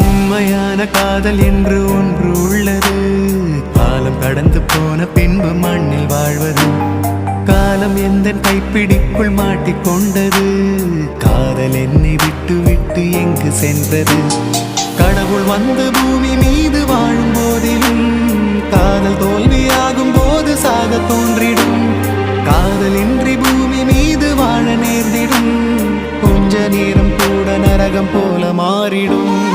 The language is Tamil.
உண்மையான காதல் என்று ஒன்று உள்ளது. காலம் கடந்து போன பின்பு மண்ணில் வாழ்வது. காலம் எந்த கைப்பிடிக்குள் மாட்டிக்கொண்டது. காதல் என்னை விட்டு விட்டு எங்கு சென்றது. கடவுள் வந்து பூமி மீது வாழும் போதிலும் காதல் தோல்வியாகும் போது சாக தோன்றிடும். காதலின்றி பூமி மீது வாழ நேர்ந்திடும். கொஞ்ச நேரம் கூட நரகம் போல மாறிடும்.